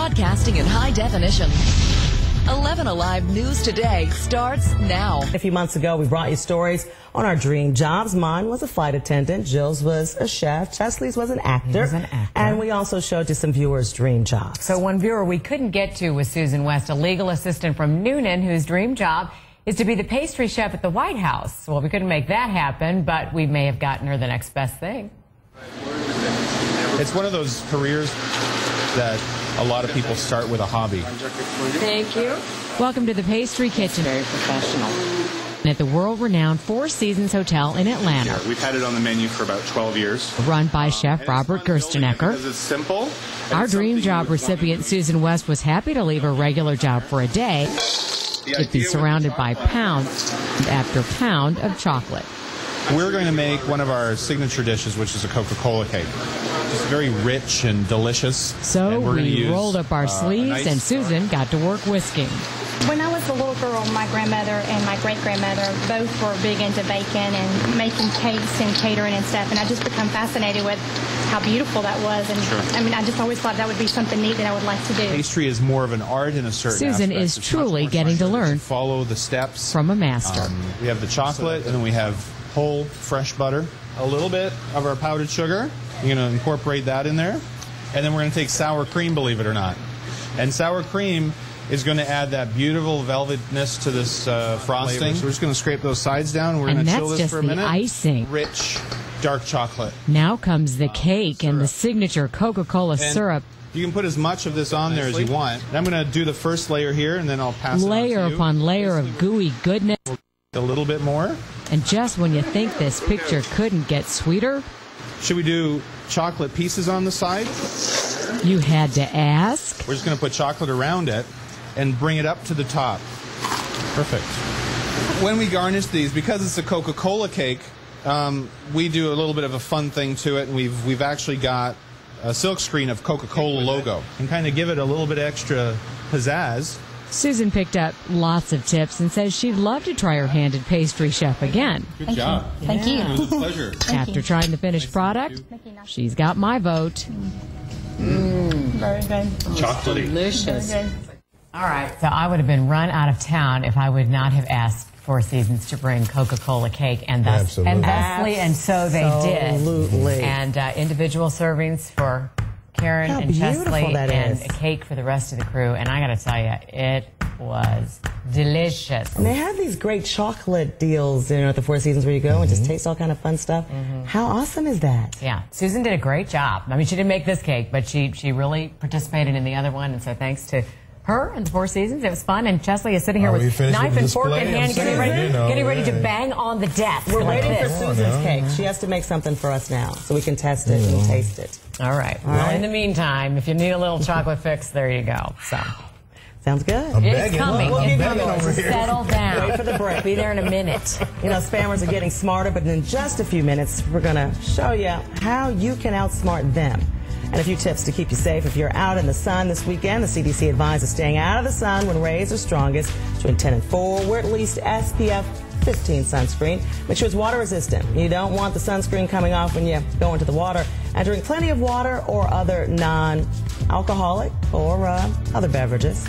broadcasting in high definition. 11 Alive News Today starts now. A few months ago, we brought you stories on our dream jobs. Mine was a flight attendant. Jill's was a chef. Chesley's was an actor. And we also showed you some viewers' dream jobs. So one viewer we couldn't get to was Susan West, a legal assistant from Noonan, whose dream job is to be the pastry chef at the White House. Well, we couldn't make that happen, but we may have gotten her the next best thing. It's one of those careers that a lot of people start with a hobby. Thank you. Welcome to the Pastry Kitchen. Very professional. At the world-renowned Four Seasons Hotel in Atlanta. We've had it on the menu for about 12 years. Run by Chef Robert Gerstenecker. Because it's simple. Our dream job recipient Susan West was happy to leave her regular job for a day to be surrounded by pound after pound of chocolate. We're going to make one of our signature dishes, which is a Coca-Cola cake. It's very rich and delicious. So we rolled up our sleeves and Susan got to work whisking. When I was a little girl, my grandmother and my great-grandmother both were big into baking and making cakes and catering and stuff, and I just become fascinated with how beautiful that was. And I mean, I just always thought that would be something neat that I would like to do. Pastry is more of an art in a certain Susan aspect. is truly getting to learn Follow the steps from a master. We have the chocolate, and then we have whole fresh butter, a little bit of our powdered sugar. You're going to incorporate that in there, and then we're going to take sour cream, believe it or not. And sour cream is going to add that beautiful velvetness to this frosting. So we're just going to scrape those sides down, and we're going to chill this for a minute. And that's just the icing. Rich, dark chocolate. Now comes the cake and the signature Coca-Cola syrup. You can put as much of this on there as you want. And I'm going to do the first layer here, and then I'll pass it on to you. Layer upon layer of gooey goodness. A little bit more. And just when you think this picture couldn't get sweeter, should we do chocolate pieces on the side? You had to ask. We're just going to put chocolate around it and bring it up to the top. Perfect. When we garnish these, because it's a Coca-Cola cake, we do a little bit of a fun thing to it, and we've actually got a silk screen of Coca-Cola logo and kind of give it a little bit extra pizzazz. Susan picked up lots of tips and says she'd love to try her hand at pastry chef again. Good job. Thank you. It was a pleasure. After trying the finished product, she's got my vote. Very good. Chocolatey. Delicious. All right, so I would have been run out of town if I would not have asked Four Seasons to bring Coca-Cola cake, and thusly, and so they did. Absolutely. And individual servings for Karen and Chesley, and a cake for the rest of the crew. And I got to tell you, it was delicious. And they have these great chocolate deals, you know, at the Four Seasons where you go and just taste all kind of fun stuff. How awesome is that? Yeah, Susan did a great job. I mean, she didn't make this cake, but she really participated in the other one, and so thanks to her and the Four Seasons. It was fun, and Chesley is sitting here with knife and fork in hand, getting ready to bang on the desk. We're waiting for Susan's cake. She has to make something for us now so we can test it and taste it. All right. Well, in the meantime, if you need a little chocolate fix, there you go. So. Sounds good. It's coming. It's coming. Settle down. Wait for the break. Be there in a minute. You know, spammers are getting smarter, but in just a few minutes, we're going to show you how you can outsmart them. And a few tips to keep you safe if you're out in the sun this weekend. The CDC advises staying out of the sun when rays are strongest between 10 and 4. Wear at least SPF 15 sunscreen. Make sure it's water resistant. You don't want the sunscreen coming off when you go into the water. And drink plenty of water or other non-alcoholic or other beverages.